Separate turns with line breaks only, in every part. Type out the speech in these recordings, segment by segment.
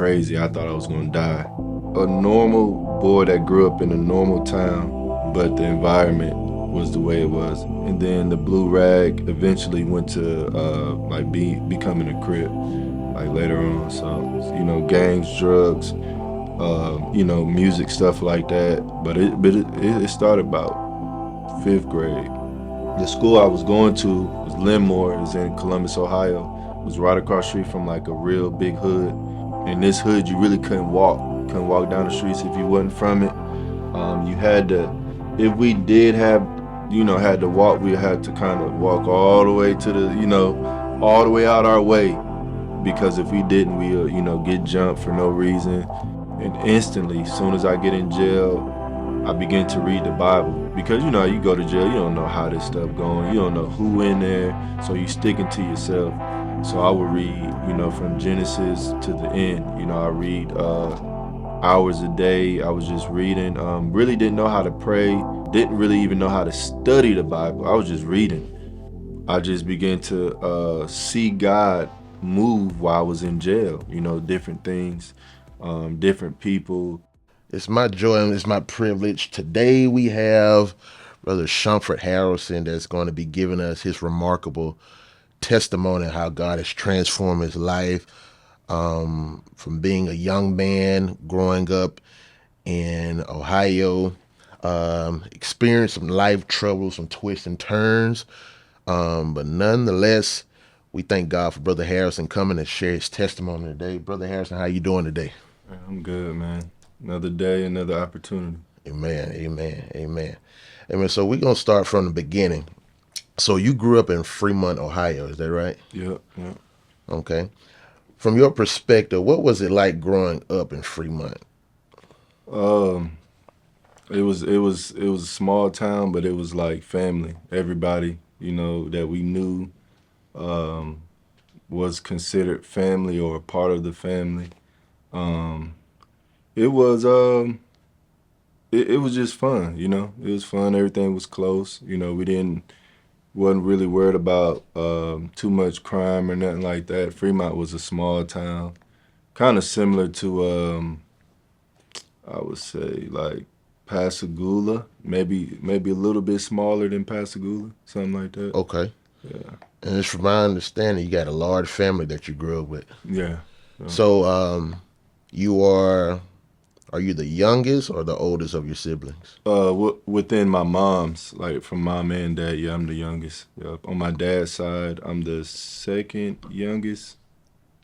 crazy. I thought I was gonna die. A normal boy that grew up in a normal town, but the environment was the way it was. And then the blue rag eventually went to like becoming a crip, like later on. So gangs, drugs, music, stuff like that. But it started about fifth grade. The school I was going to was Linmore, is in Columbus, Ohio. It was right across the street from like a real big hood. In this hood, you really couldn't walk down the streets if you wasn't from it. You had to, if we did have, had to walk, we had to kind of walk all the way to the, all the way out our way, because if we didn't, we get jumped for no reason. And instantly, as soon as I get in jail, I begin to read the Bible, because you go to jail, you don't know how this stuff going, you don't know who in there, so you sticking to yourself. So I would read, from Genesis to the end. I read hours a day. I was just reading. Really didn't know how to pray. Didn't really even know how to study the Bible. I was just reading. I just began to see God move while I was in jail. Different things, different people.
It's my joy and it's my privilege. Today we have Brother Shumford Harrelson that's going to be giving us his remarkable testimony of how God has transformed his life, from being a young man growing up in Ohio, experienced some life troubles, some twists and turns. But nonetheless, we thank God for Brother Harrison coming to share his testimony today. Brother Harrison, how you doing today?
I'm good, man. Another day, another opportunity.
Amen, amen, amen. Amen. So we're going to start from the beginning. So you grew up in Fremont, Ohio, is that right?
Yep, yep.
Okay. From your perspective, what was it like growing up in Fremont?
Um, it was a small town, but it was like family. Everybody, that we knew um, was considered family or a part of the family. Um, it was it was just fun. It was fun. Everything was close. We didn't wasn't really worried about too much crime or nothing like that. Fremont was a small town, kind of similar to I would say like Pascagoula, maybe a little bit smaller than Pascagoula, something like that.
Okay.
Yeah,
And it's from my understanding, you got a large family that you grew up with.
yeah. Yeah.
So, you are you the youngest or the oldest of your siblings?
Within my mom's, like from mom and dad, yeah, I'm the youngest. Yep. On my dad's side, I'm the second youngest.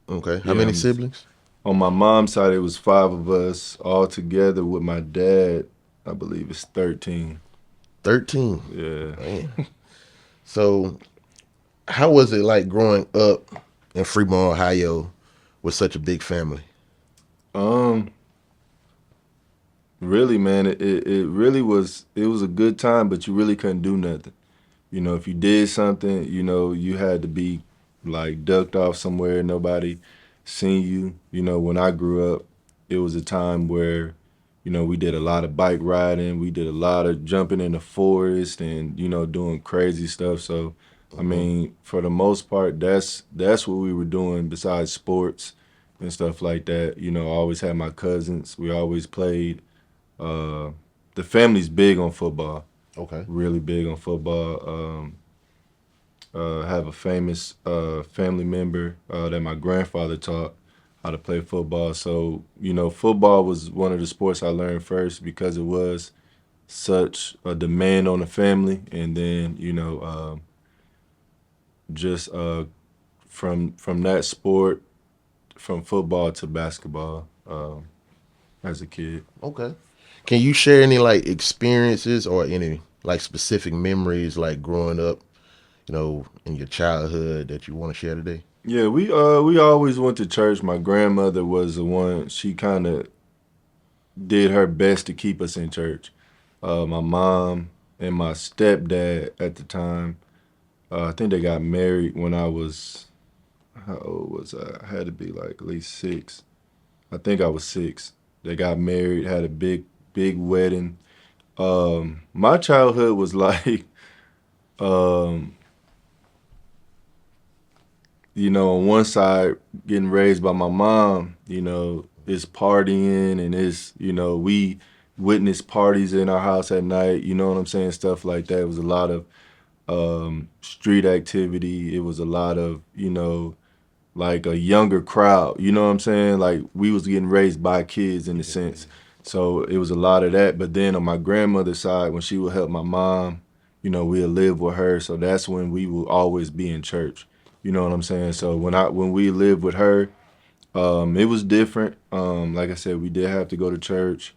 Okay. How
Yeah,
many siblings?
on my mom's side, it was five of us all together. With my dad, I believe it's 13.
13.
Yeah.
Man. So, how was it like growing up in Fremont, Ohio with such a big family?
Um, Really, man, it really was. It was a good time, but you really couldn't do nothing. If you did something, you had to be like ducked off somewhere. Nobody seen you. When I grew up, it was a time where, we did a lot of bike riding. We did a lot of jumping in the forest and, doing crazy stuff. So, I
Hmm.
mean, for the most part, that's what we were doing besides sports and stuff like that. I always had my cousins. We always played. Uh, the family's big on football,
Okay.
really big on football. Have a famous family member that my grandfather taught how to play football. So, football was one of the sports I learned first because it was such a demand on the family. And then, just from that sport, from football to basketball as a kid.
Okay. Can you share any like experiences or any like specific memories like growing up, in your childhood that you want to share today?
Yeah, we always went to church. My grandmother was the one. She kind of did her best to keep us in church. My mom and my stepdad at the time, I think they got married when I was, how old was I? I had to be like at least six. I think I was six. They got married, had a big wedding. My childhood was like, um, on one side, getting raised by my mom, it's partying and we witness parties in our house at night, you know what I'm saying? Stuff like that. It was a lot of street activity. It was a lot of, like a younger crowd, you know what I'm saying? Like we was getting raised by kids in a sense. So it was a lot of that. But then on my grandmother's side, when she would help my mom, we'd live with her. So that's when we would always be in church. You know what I'm saying? So when we lived with her, it was different. Like I said, we did have to go to church.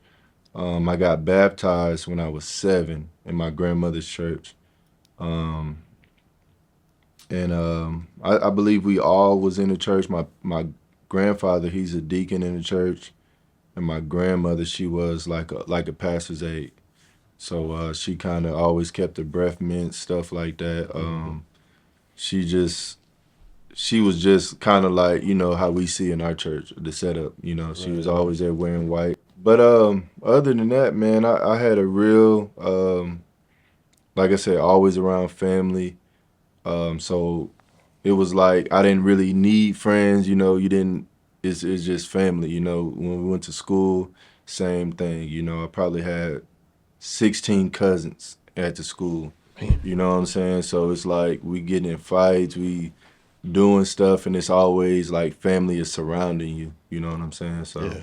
I got baptized when I was 7 in my grandmother's church. Um, and I believe we all was in the church. My grandfather, he's a deacon in the church, and my grandmother, she was like a pastor's aide. So she kind of always kept her breath mint, stuff like that. She just she was just kind of like how we see in our church the setup. She was
Right.
always there wearing white. But other than that, man, I had a real like I said, always around family. So it was like I didn't really need friends. You didn't. It's just family. When we went to school, same thing. I probably had 16 cousins at the school.
Man.
You know what I'm saying? So it's like we getting in fights, we doing stuff, and it's always like family is surrounding you. You know what I'm saying? So
Yeah.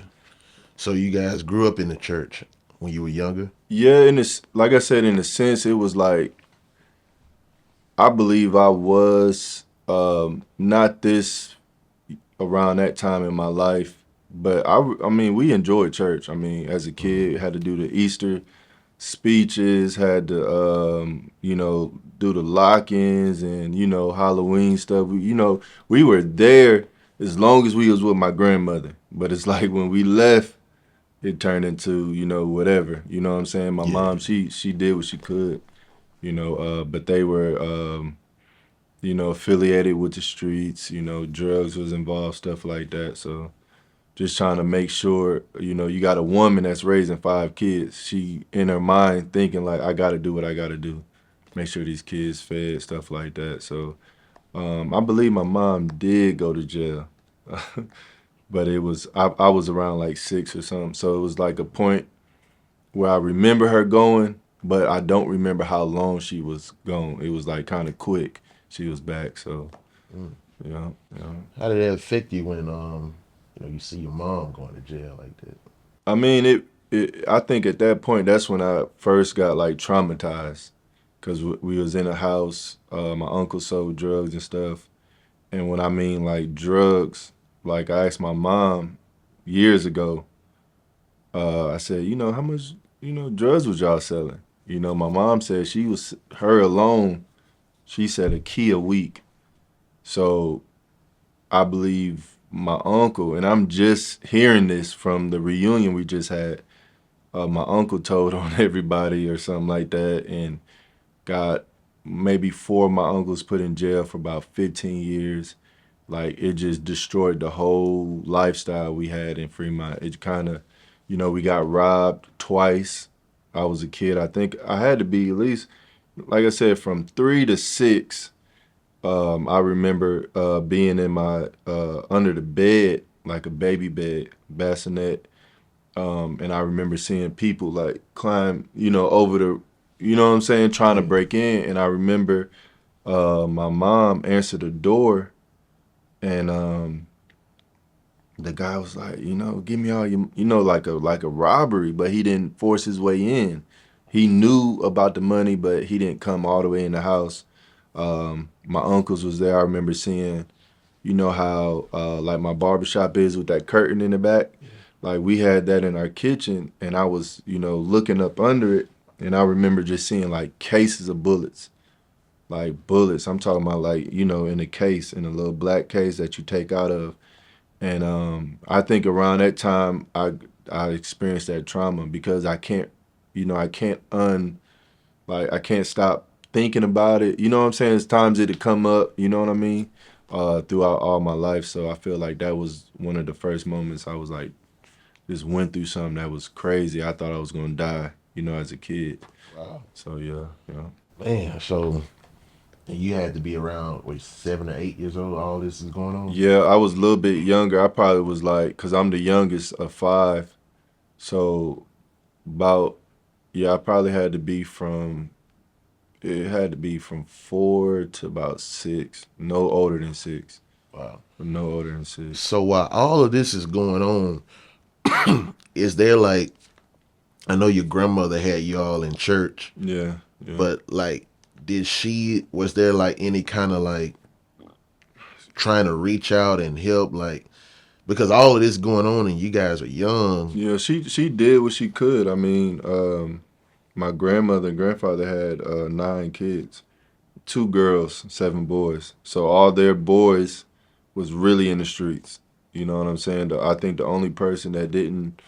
So you guys grew up in the church when you were younger?
yeah, in this, like I said, in a sense, it was like I believe I was not this around that time in my life. But I mean, we enjoyed church. I mean, as a
Mm-hmm.
kid, had to do the Easter speeches, had to, do the lock-ins and Halloween stuff. We were there as long as we was with my grandmother. But it's like when we left, it turned into whatever. You know what I'm saying? My
Yeah.
mom, she did what she could. But they were affiliated with the streets. Drugs was involved, stuff like that. So just trying to make sure, you got a woman that's raising 5 kids. She in her mind thinking like, I got to do what I got to do, make sure these kids fed, stuff like that. So I believe my mom did go to jail, but I was around like 6 or something. So it was like a point where I remember her going, but I don't remember how long she was gone. It was like kind of quick. She was back. So
Mm.
yeah, yeah.
How did that affect you when you see your mom going to jail like that?
I mean, I think at that point, that's when I first got like traumatized, cause we was in a house. My uncle sold drugs and stuff, and when I mean like drugs, like I asked my mom years ago. I said, how much drugs was y'all selling? My mom said she was her alone. She said a key a week. So I believe my uncle, and I'm just hearing this from the reunion we just had. My uncle told on everybody or something like that, and got maybe 4 of my uncles put in jail for about 15 years. Like it just destroyed the whole lifestyle we had in Fremont. It kind of, we got robbed twice. I was a kid. I think I had to be at least, like I said, from 3 to 6. I remember being in my under the bed, like a baby bed, bassinet, and I remember seeing people like climb, over the, what I'm saying, trying to
Yeah.
break in. And I remember my mom answered the door, and the guy was like, give me all your, like a robbery, but he didn't force his way in. He knew about the money, but he didn't come all the way in the house. My uncles was there. I remember seeing, how like my barbershop is with that curtain in the back. Like we had that in our kitchen, and I was, looking up under it, and I remember just seeing like cases of bullets, like bullets. I'm talking about like, in a case, in a little black case that you take out of. And I think around that time I experienced that trauma because I can't like I can't stop thinking about it. You know what I'm saying? It's times it'd come up, you know what I mean? Throughout all my life. So I feel like that was one of the first moments I was like just went through something that was crazy. I thought I was gonna die, as a kid.
Wow.
So yeah, yeah.
Man, so And you had to be around, what, 7 or 8 years old. All this is going on.
Yeah, I was a little bit younger. I probably was like, cause I'm the youngest of five, so about yeah, I probably had to be from it had to be from 4 to about 6. No older than 6.
Wow.
No older than 6.
So while all of this is going on, is there like, I know your grandmother had y'all in church,
Yeah, yeah.
but like, was there like any kind of like trying to reach out and help, like, because all of this going on and you guys are young.
Yeah, she did what she could. I mean, my grandmother and grandfather had 9 kids, 2 girls, 7 boys. So all their boys was really in the streets. You know what I'm saying? I think the only person that didn't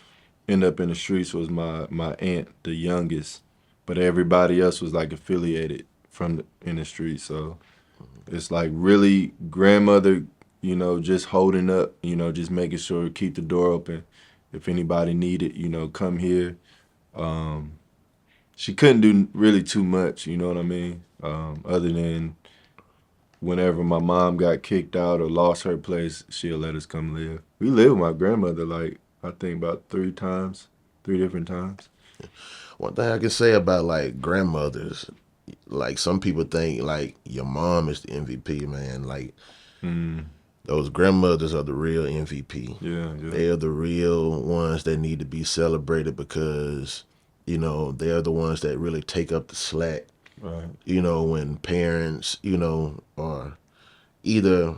end up in the streets was my aunt, the youngest. But everybody else was like affiliated from in the streets. So it's like really grandmother, just holding up, just making sure to keep the door open. If anybody needed, come here. Um, she couldn't do really too much, you know what I mean? Other than whenever my mom got kicked out or lost her place, she'll let us come live. We lived with my grandmother like I think about 3 times, 3 different times.
One thing I can say about like grandmothers, like some people think like your mom is the MVP, man. Like
Mm,
those grandmothers are the real MVP.
yeah, yeah,
They're the real ones that need to be celebrated because, they're the ones that really take up the slack.
right.
When parents, are either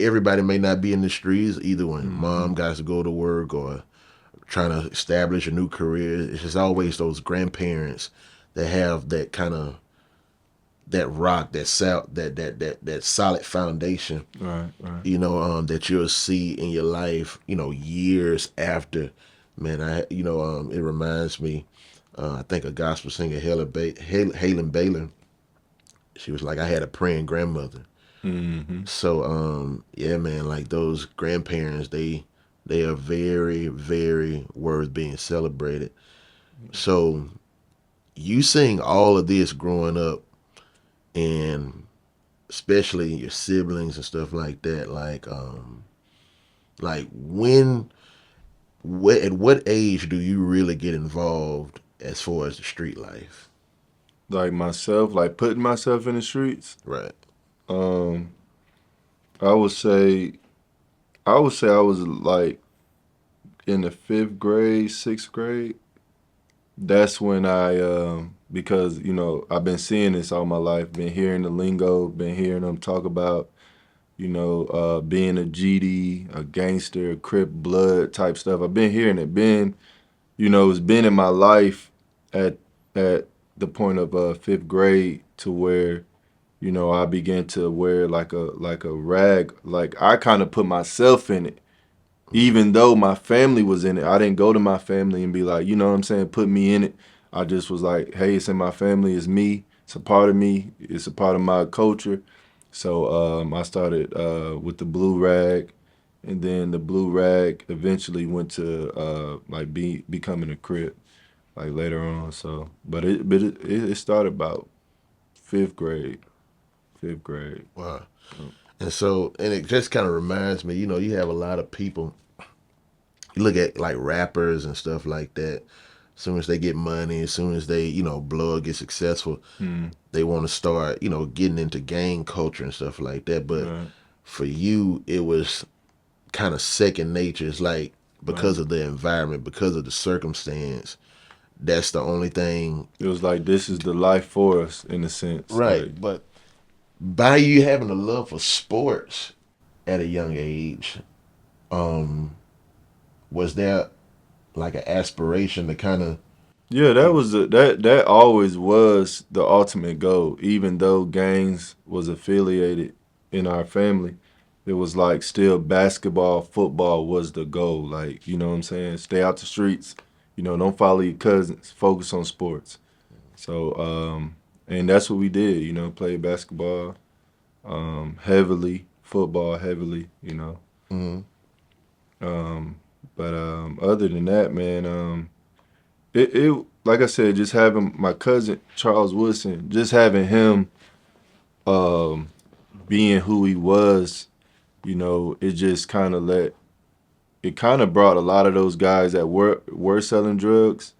everybody may not be in the streets, either when
Hmm.
mom got to go to work or trying to establish a new career. It's just always those grandparents that have that kind of that rock, that solid foundation,
Right, right.
that you'll see in your life, years after. Man, it reminds me. I think a gospel singer, Halen Baylor. She was like, I had a praying grandmother.
Hmm.
So, yeah, man, like those grandparents, they are very, very worth being celebrated. So, you seeing all of this growing up, and especially your siblings and stuff like that, like at what age do you really get involved as far as the street life?
Like myself, like putting myself in the streets.
Right.
Um, I would say, I would say I was like in the 5th grade, 6th grade. That's when because I've been seeing this all my life, been hearing the lingo, been hearing them talk about, being a GD, a gangster, a Crip blood type stuff. I've been hearing it, it's been in my life at at the point of 5th grade to where, I began to wear like a rag. Like I kind of put myself in it even though my family was in it. I didn't go to my family and be like, you know what I'm saying, put me in it. I just was like, hey, it's in my family, it's me, it's a part of me, it's a part of my culture. So I started with the blue rag, and then the blue rag eventually went to like becoming a Crip like later on. So, but it started about 5th grade, 5th grade.
Wow. And it just kind of reminds me, you have a lot of people. You look at like rappers and stuff like that. As soon as they get money, as soon as they, blow or get successful,
Mm,
they want to start, getting into gang culture and stuff like that. But
right,
for you, it was kind of second nature. It's like
right.
because of the environment, because of the circumstance, that's the only thing.
It was like this is the life for us in a sense.
Right.
Like
But by you having a love for sports at a young age, um, was there like an aspiration to kind of,
yeah, that always was the ultimate goal. Even though gangs was affiliated in our family, it was like still basketball, football was the goal. Like, you know what I'm saying? Stay out the streets, don't follow your cousins, focus on sports. So, and that's what we did, played basketball heavily, football heavily.
mm,
Um, but other than that, man, it like I said, just having my cousin Charles Woodson, just having him um, being who he was, it just kind of brought a lot of those guys that were selling drugs,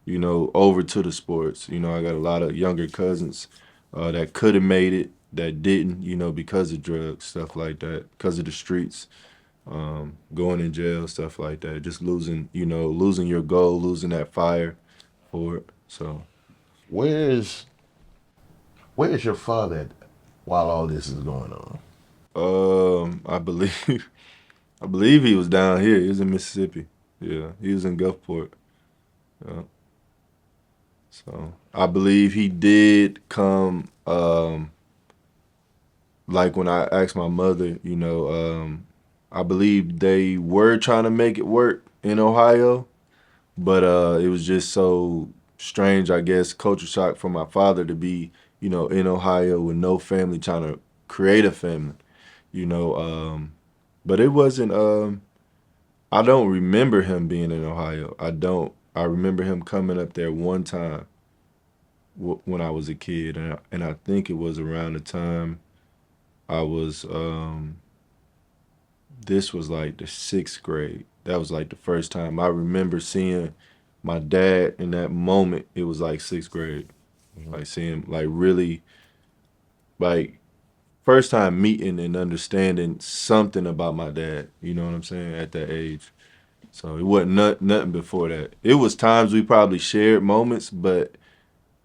over to the sports. I got a lot of younger cousins that could have made it that didn't, because of drugs, stuff like that, because of the streets, going in jail, stuff like that, just losing your goal, losing that fire for it. So,
Where's where's your father at while all this is going on?
I believe I believe he was down here. He was in Mississippi. Yeah, he was in Gulfport. Yeah. So I believe he did come. Like when I asked my mother, I believe they were trying to make it work in Ohio, but it was just so strange, I guess, culture shock for my father to be, in Ohio with no family, trying to create a family, you know. But it wasn't. I don't remember him being in Ohio. I don't. I remember him coming up there one time when I was a kid, and I think it was around the time I was. This was like the sixth grade. That was like the first time I remember seeing my dad in that moment. It was like sixth grade,
Mhm.
like seeing like really like first time meeting and understanding something about my dad. You know what I'm saying? At that age. So it wasn't nothing before that. It was times we probably shared moments, but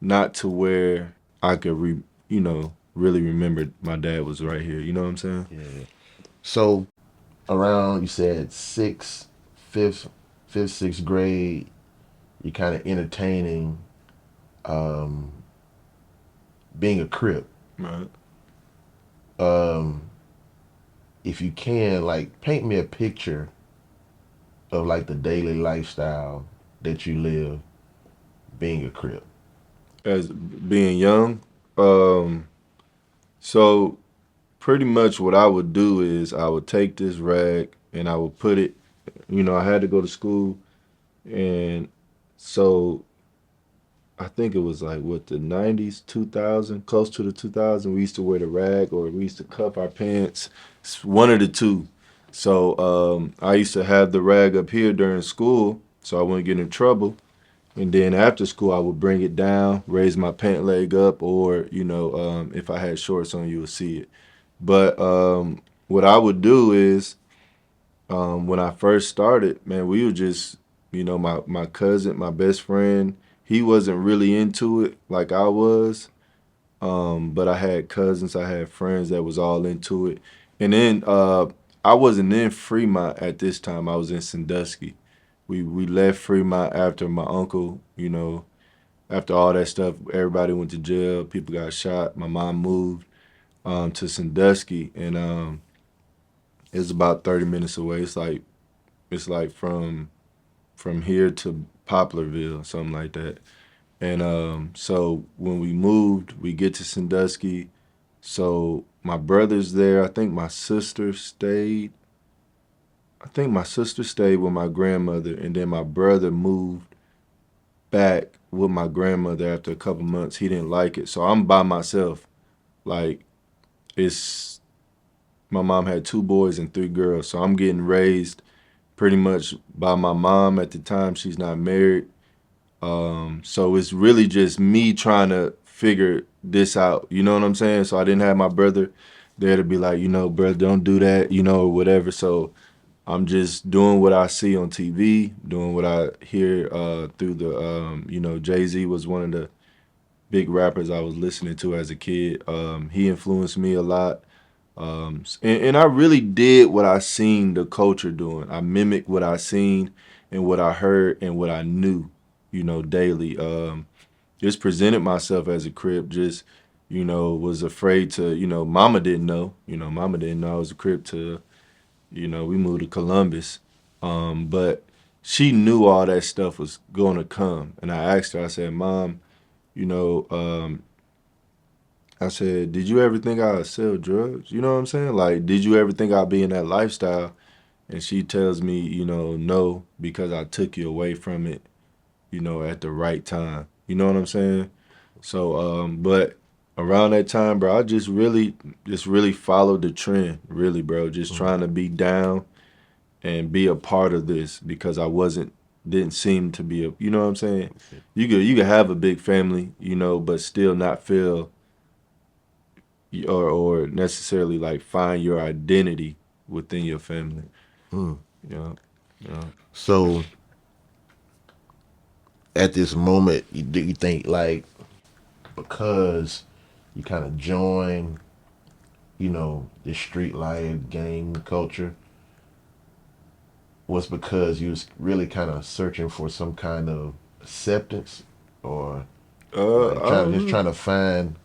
not to where I could really remember my dad was right here. You know what I'm saying?
Yeah. So around you said fifth, sixth grade, you're kind of entertaining um, being a Crip.
Right.
Um, if you can, like, paint me a picture of like the daily lifestyle that you live being a Crip.
As being young, um, so pretty much what I would do is I would take this rag and I would put it. I had to go to school, and so I think it was like what the 90s, 2000, close to the 2000. We used to wear the rag or we used to cuff our pants. It's one of the two. So I used to have the rag up here during school, so I wouldn't get in trouble. And then after school, I would bring it down, raise my pant leg up, or if I had shorts on, you would see it. But what I would do is when I first started, man, we were just, my cousin, my best friend, he wasn't really into it like I was. But I had cousins, I had friends that was all into it. And then I wasn't in Fremont at this time. I was in Sandusky. We left Fremont after my uncle, after all that stuff, everybody went to jail, people got shot. My mom moved to Sandusky, and it's about 30 minutes away. It's like from here to Poplarville, something like that. And so when we moved, we get to Sandusky. So my brother's there. I think my sister stayed with my grandmother, and then my brother moved back with my grandmother after a couple months. He didn't like it, so I'm by myself. Like it's my mom had two boys and three girls, so I'm getting raised pretty much by my mom at the time. She's not married. So it's really just me trying to figure this out. You know what I'm saying? So I didn't have my brother there to be like, brother, don't do that, or whatever. So I'm just doing what I see on TV, doing what I hear through the, Jay-Z was one of the big rappers I was listening to as a kid. He influenced me a lot. And I really did what I seen the culture doing. I mimicked what I seen and what I heard and what I knew, daily. Just presented myself as a Crip. Just, was afraid to, Mama didn't know. Mama didn't know I was a Crip till, we moved to Columbus. But she knew all that stuff was going to come. And I asked her, I said, Mom, you know, um, I said, did you ever think I'd sell drugs? You know what I'm saying? Like, did you ever think I'd be in that lifestyle? And she tells me, no, because I took you away from it, at the right time. You know what I'm saying? So, but around that time, bro, I just really followed the trend, really, bro. Just
Mm,
trying to be down and be a part of this because I wasn't didn't seem to be a, you know what I'm saying?
okay.
You could have a big family, but still not feel or necessarily like find your identity within your family.
Mm.
Yeah. Yeah.
So at this moment, do you think like because you kind of join, the street life gang culture, was because you was really kind of searching for some kind of acceptance, or like
Um,
trying to find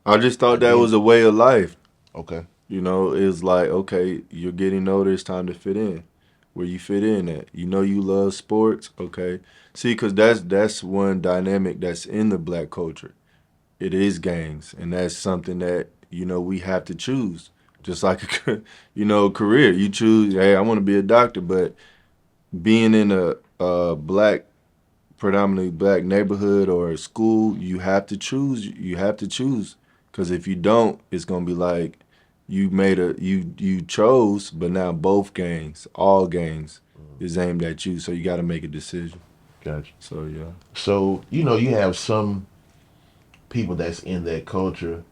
I just thought that was
identity?
a way of life.
Okay,
It's like, okay, you're getting older, it's time to fit in. Where you fit in at. You love sports, okay. See, because that's one dynamic that's in the black culture. It is gangs, and that's something that, we have to choose. Just like career. You choose, hey, I want to be a doctor, but being in a predominantly black neighborhood or a school, you have to choose. You have to choose because if you don't, it's gonna be like you chose, but now both gangs, all gangs, is aimed at you. So you got to make a decision.
gotcha.
So yeah.
So you have some people that's in that culture.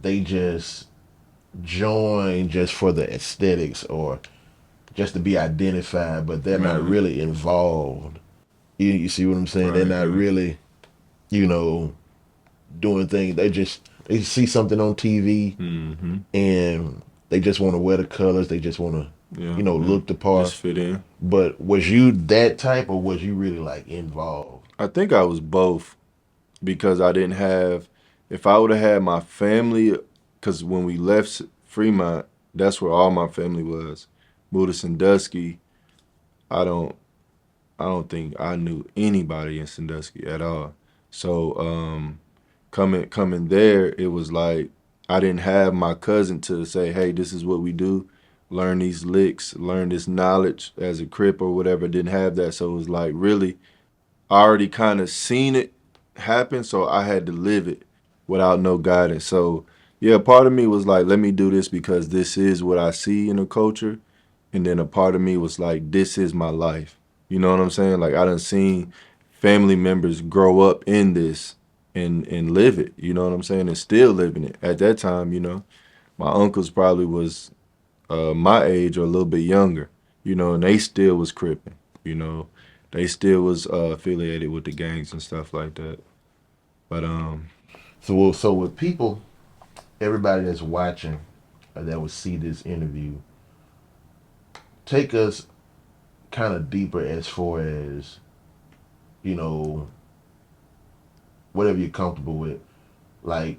They just join just for the aesthetics or just to be identified, but they're not
Right.
really involved. You see what I'm saying? They're
Right.
not
Right.
really, you know, doing things. They see something on TV
Mm-hmm.
and they just want to wear the colors. They just want to,
Yeah. Yeah.
look the part.
Just fit in.
But was you that type, or was you really like involved?
I think I was both because I didn't have. If I would have had my family, because when we left Fremont, that's where all my family was. Moved to Sandusky. I don't. I don't think I knew anybody in Sandusky at all. So coming there, it was like I didn't have my cousin to say, "Hey, this is what we do. Learn these licks, learn this knowledge as a crip or whatever." Didn't have that, so it was like really I already kind of seen it happen, so I had to live it without no guidance. So yeah, part of me was like, "Let me do this because this is what I see in the culture," and then a part of me was like, "This is my life." You know what I'm saying? Like I done seen family members grow up in this and live it. You know what I'm saying? And still living it. At that time, my uncles probably was my age or a little bit younger. And they still was cripping. You know, they still was affiliated with the gangs and stuff like that. But
So with people, everybody that's watching that will see this interview, take us kind of deeper as far as you know whatever you're comfortable with, like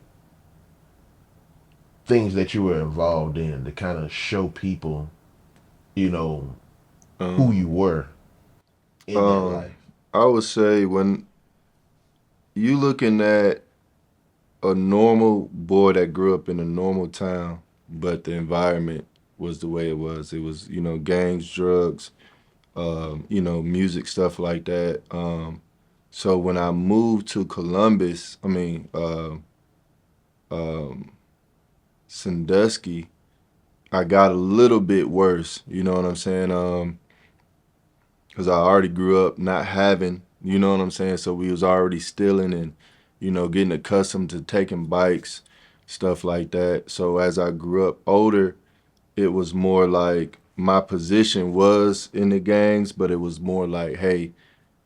things that you were involved in to kind of show people, you know, who
um,
you were in that
um,
life.
I would say when you looking at a normal boy that grew up in a normal town, but the environment was the way it was. It was, gangs, drugs, music, stuff like that. So when I moved to Columbus, I mean, um, Sandusky, I got a little bit worse. You know what I'm saying? Because I already grew up not having, you know what I'm saying? So we was already stealing and, getting accustomed to taking bikes, stuff like that. So as I grew up older, it was more like my position was in the gangs, but it was more like, hey,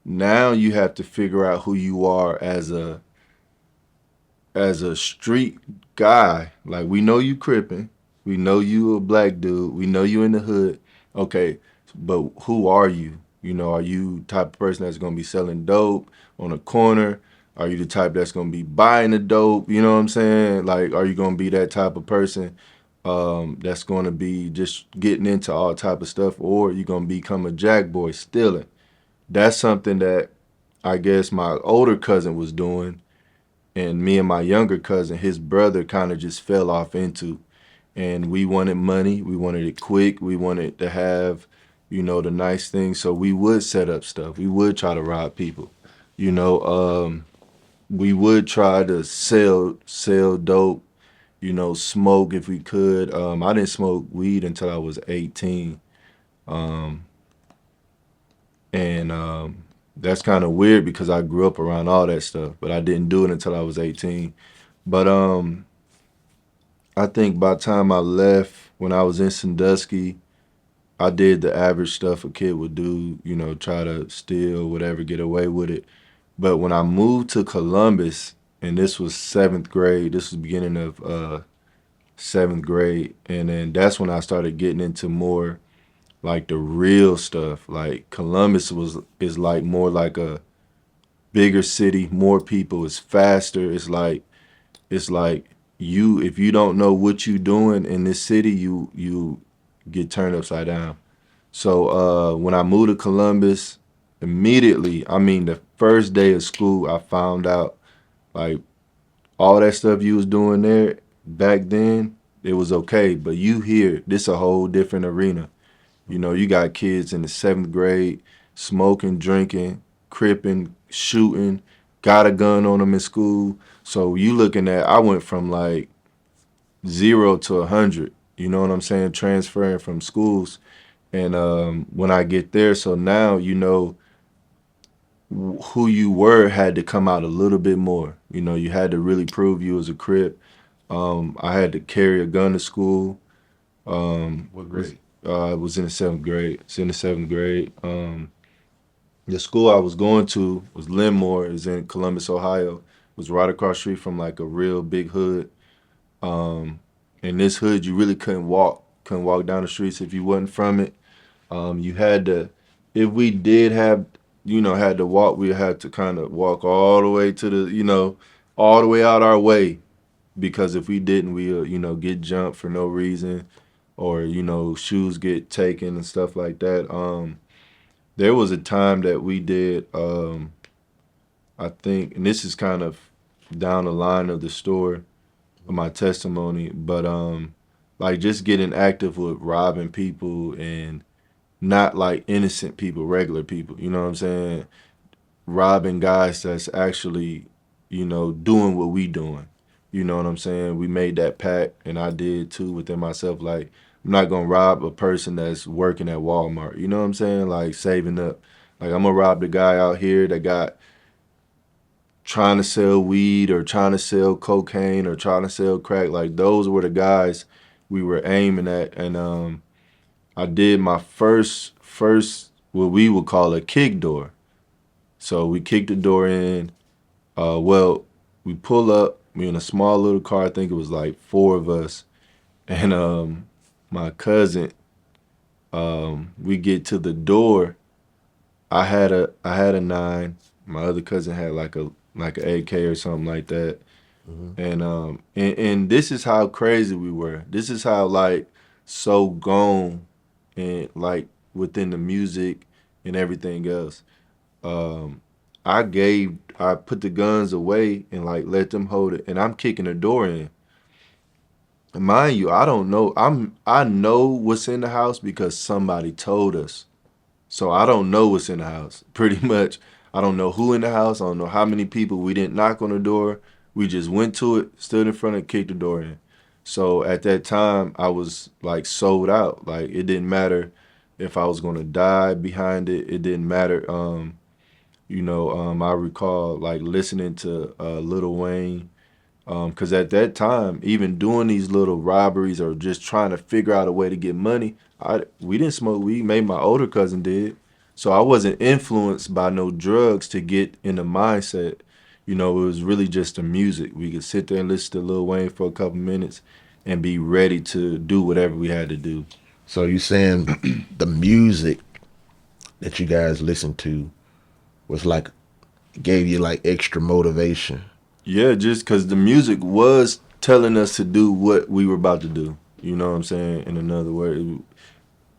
now you have to figure out who you are as a street guy. Like we know you cripping, we know you a black dude, we know you in the hood. Okay, but who are you? Are you type of person that's gonna be selling dope on a corner? Are you the type that's gonna be buying the dope? You know what I'm saying? Like, are you gonna be that type of person that's gonna be just getting into all type of stuff, or you gonna become a jack boy stealing? That's something that I guess my older cousin was doing, and me and my younger cousin, his brother, kind of just fell off into. And we wanted money, we wanted it quick, we wanted to have, the nice things. So we would set up stuff. We would try to rob people, you know. we would try to sell dope, smoke if we could. I didn't smoke weed until I was 18. Um, and That's kind of weird because I grew up around all that stuff, but I didn't do it until I was 18. But I think by the time I left, when I was in Sandusky, I did the average stuff a kid would do, try to steal, whatever, get away with it. But when I moved to Columbus, and this was seventh grade, this was beginning of seventh grade, and then that's when I started getting into more like the real stuff. Like Columbus is like more like a bigger city, more people, it's faster. It's like you if you don't know what you doing in this city, you get turned upside down. So when I moved to Columbus, immediately, I mean the first day of school, I found out like all that stuff you was doing there back then, it was okay. But you here, this a whole different arena. You got kids in the seventh grade smoking, drinking, cripping, shooting, got a gun on them in school. So you looking at, I went from like 0 to 100. You know what I'm saying? Transferring from schools, and when I get there, so now who you were had to come out a little bit more. You had to really prove you was a crip. I had to carry a gun to school.
What
Was
grade?
I was in the seventh grade. It's in the seventh grade. The school I was going to was Linmore. Is in Columbus, Ohio. It was right across the street from like a real big hood. Um, in this hood, you really couldn't walk down the streets if you wasn't from it. You had to, if we did have, had to walk, we had to kind of walk all the way to all the way out our way, because if we didn't, we get jumped for no reason, or shoes get taken and stuff like that. There was a time that we did, I think, and this is kind of down the line of the story of my testimony, but like just getting active with robbing people, and not like innocent people, regular people. You know what I'm saying? Robbing guys that's actually, doing what we doing. You know what I'm saying? We made that pact, and I did too within myself. Like, I'm not gonna rob a person that's working at Walmart. You know what I'm saying? Like saving up. Like, I'm gonna rob the guy out here that got trying to sell weed, or trying to sell cocaine, or trying to sell crack. Like, those were the guys we were aiming at. And I did my first what we would call a kick door. So we kicked the door in. Well, we pull up. We in a small little car. I think it was like four of us, and my cousin. We get to the door. I had a nine. My other cousin had like a AK or something like that.
Hmm.
And this is how crazy we were. This is how like so gone, and like within the music and everything else. Um, I put the guns away and like let them hold it, and I'm kicking the door in. And mind you, I don't know. I know what's in the house because somebody told us. So I don't know what's in the house. Pretty much, I don't know who in the house. I don't know how many people. We didn't knock on the door. We just went to it, stood in front, and kicked the door in. So at that time, I was like sold out. Like, it didn't matter if I was gonna die behind it. It didn't matter. I recall like listening to Lil Wayne, because at that time, even doing these little robberies or just trying to figure out a way to get money, we didn't smoke weed. Maybe my older cousin did. So I wasn't influenced by no drugs to get in the mindset. It was really just the music. We could sit there and listen to Lil Wayne for a couple minutes and be ready to do whatever we had to do.
So you saying the music that you guys listened to was like gave you like extra motivation?
Yeah, just because the music was telling us to do what we were about to do. You know what I'm saying? In another word,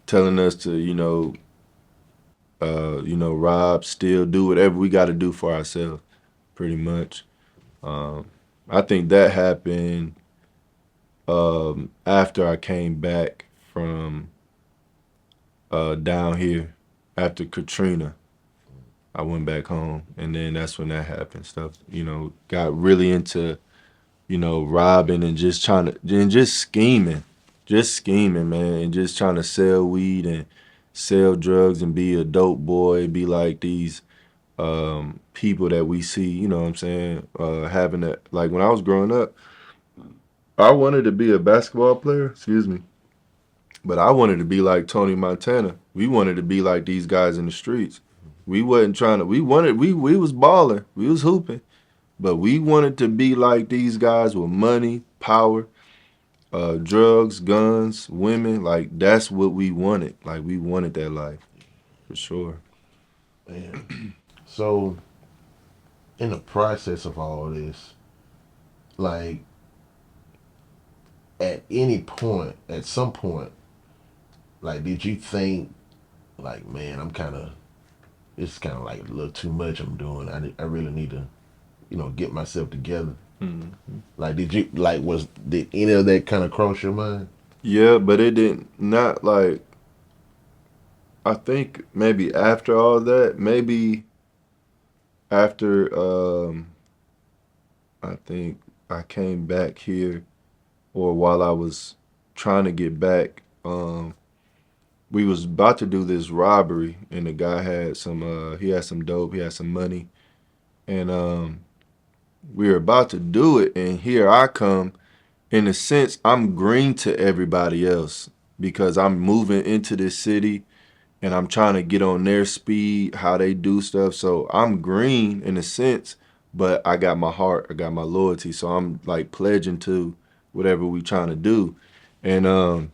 telling us to, rob, steal, do whatever we got to do for ourselves, pretty much. Um, I think that happened after I came back from down here after Katrina. I went back home, and then that's when that happened. Stuff, got really into robbing and just trying to and just scheming, man, and just trying to sell weed and sell drugs and be a dope boy, be like these people that we see. You know what I'm saying? Having that, like when I was growing up, I wanted to be a basketball player. Excuse me. But I wanted to be like Tony Montana. We wanted to be like these guys in the streets. We wasn't trying to. We was balling. We was hooping. But we wanted to be like these guys with money, power, drugs, guns, women. Like that's what we wanted. Like we wanted that life for sure.
Man. So, in the process of all this, like at any point, at some point, like did you think, like, man, it's kind of like a little too much I'm doing. I really need to, get myself together.
Mhm.
Like, did any of that kind of cross your mind?
Yeah, but it didn't. Not like I think maybe after all that, maybe after I think I came back here, or while I was trying to get back, we was about to do this robbery, and the guy had he had some dope, he had some money, and we were about to do it, and here I come. In a sense, I'm green to everybody else because I'm moving into this city and I'm trying to get on their speed, how they do stuff. So I'm green in a sense, but I got my heart, I got my loyalty. So I'm like pledging to whatever we trying to do. And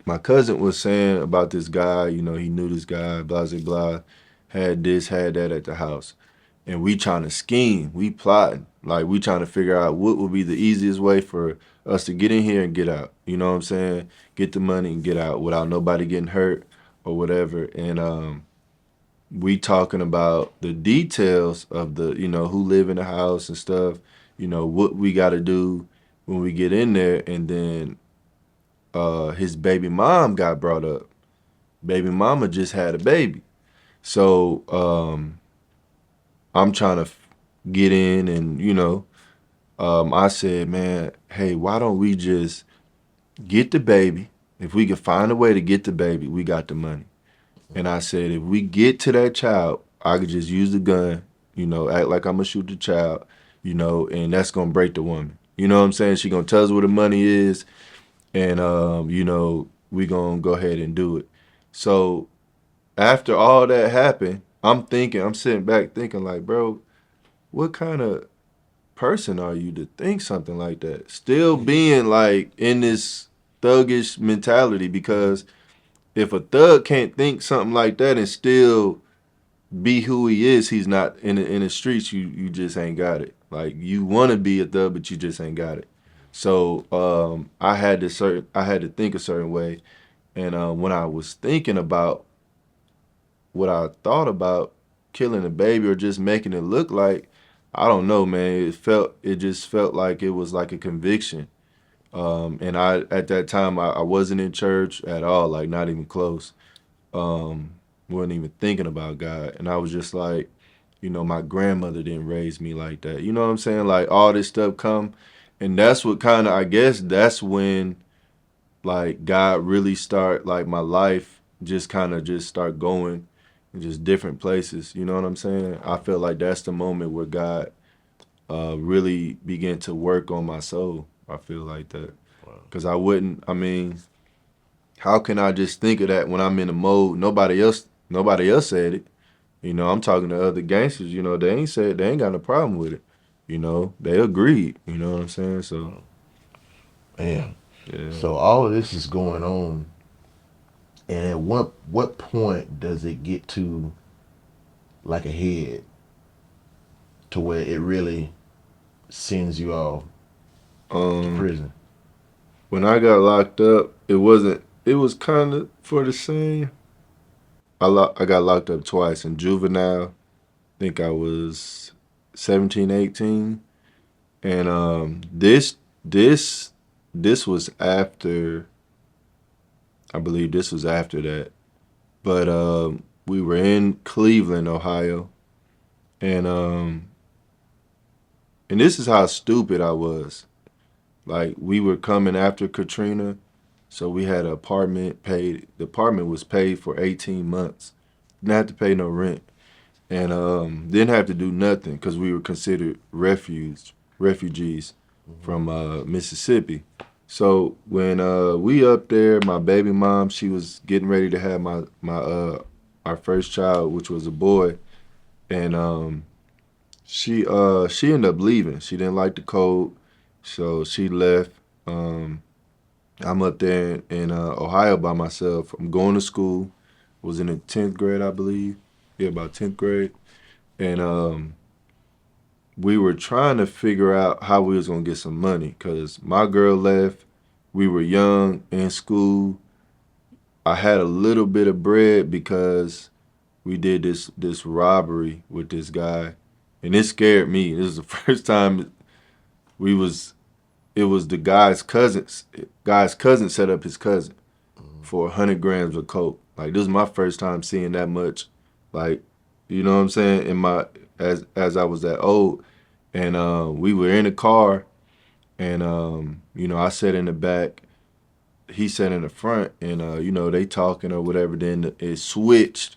my cousin was saying about this guy, he knew this guy, blah, blah, blah, had this, had that at the house. And we trying to scheme, we plotting. Like we trying to figure out what would be the easiest way for us to get in here and get out. You know what I'm saying? Get the money and get out without nobody getting hurt or whatever. And we talking about the details of who live in the house and stuff, what we gotta do when we get in there. And then his baby mom got brought up. Baby mama just had a baby. So I'm trying to get in and, I said, man, hey, why don't we just get the baby? If we could find a way to get the baby, we got the money. And I said, if we get to that child, I could just use the gun, act like I'm gonna shoot the child, and that's gonna break the woman. You know what I'm saying? She gonna tell us where the money is, and we gonna go ahead and do it. So after all that happened, I'm sitting back thinking like, bro, what kind of person are you to think something like that? Still being like in this thuggish mentality, because if a thug can't think something like that and still be who he is, he's not in the streets. You just ain't got it. Like you want to be a thug, but you just ain't got it. So I had to think a certain way, and when I was thinking about what I thought about killing a baby or just making it look like, I don't know, man. It just felt like it was like a conviction. And I at that time I wasn't in church at all, like not even close. Um, wasn't even thinking about God, and I was just like, my grandmother didn't raise me like that. You know what I'm saying? Like all this stuff come, and that's what kind of I guess that's when like God really start like my life just kind of just start going in just different places. You know what I'm saying? I feel like that's the moment where God really began to work on my soul. I feel like that
Wow.
because I wouldn't. I mean, how can I just think of that when I'm in a mode? Nobody else said it. I'm talking to other gangsters. They ain't said they ain't got no problem with it. They agreed. You know what I'm saying? So
Man.
yeah.
So all of this is going on, and at what point does it get to like a head to where it really sends you off to
Um,
prison?
when I got locked up, it wasn't. It was kind of for the same. I got locked up twice in juvenile. I think I was 17, 18, and this this was after. I believe this was after that. But We were in Cleveland, Ohio, and and this is how stupid I was. Like we were coming after Katrina, so we had an apartment paid. The apartment was paid for 18 months. Didn't have to pay no rent, and didn't have to do nothing because we were considered refugees from Mississippi. So when we up there, my baby mom, she was getting ready to have my our first child, which was a boy, and she ended up leaving. She didn't like the cold, so she left. Um, I'm up there in Ohio by myself. I'm going to school. Was in the 10th grade, I believe. Yeah, about 10th grade, and we were trying to figure out how we was gonna get some money because my girl left. We were young in school. I had a little bit of bread because we did this robbery with this guy, and it scared me. This was the first time we was. It was the guy's cousins. Guy's cousin set up his cousin for 100 grams of coke. Like this was my first time seeing that much. Like, you know what I'm saying? In my as I was that old, and we were in the car, and I sat in the back, he sat in the front, and they talking or whatever. Then it switched.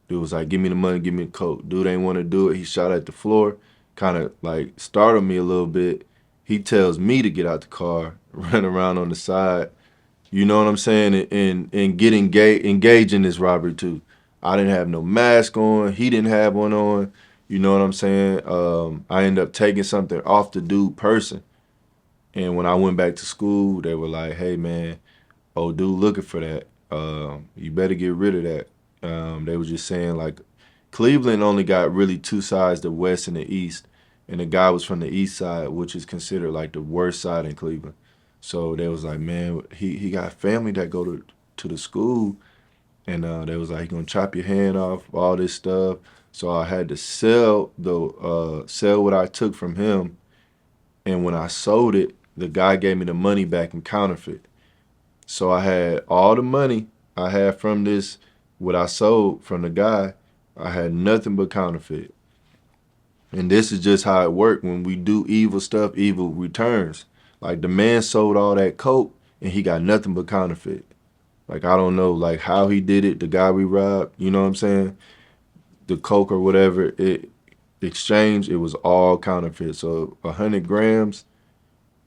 Dude was like, "Give me the money, give me the coke." Dude ain't want to do it. He shot at the floor, kind of like startled me a little bit. He tells me to get out the car, run around on the side. You know what I'm saying? And get engage in this robbery too. I didn't have no mask on. He didn't have one on. You know what I'm saying? I ended up taking something off the dude person. And when I went back to school, they were like, "Hey man, oh dude looking for that. You better get rid of that." They were just saying like Cleveland only got really two sides, the west and the east, and the guy was from the east side, which is considered like the worst side in Cleveland. So they was like, man, he got family that go to the school, and they was like, he gonna chop your hand off, all this stuff. So I had to sell what I took from him, and when I sold it, the guy gave me the money back in counterfeit. So I had all the money I had from this, what I sold from the guy. I had nothing but counterfeit. And this is just how it worked. When we do evil stuff, evil returns. Like the man sold all that coke and he got nothing but counterfeit. Like I don't know like how he did it, the guy we robbed, you know what I'm saying? The coke or whatever, it exchange, it was all counterfeit. So 100 grams,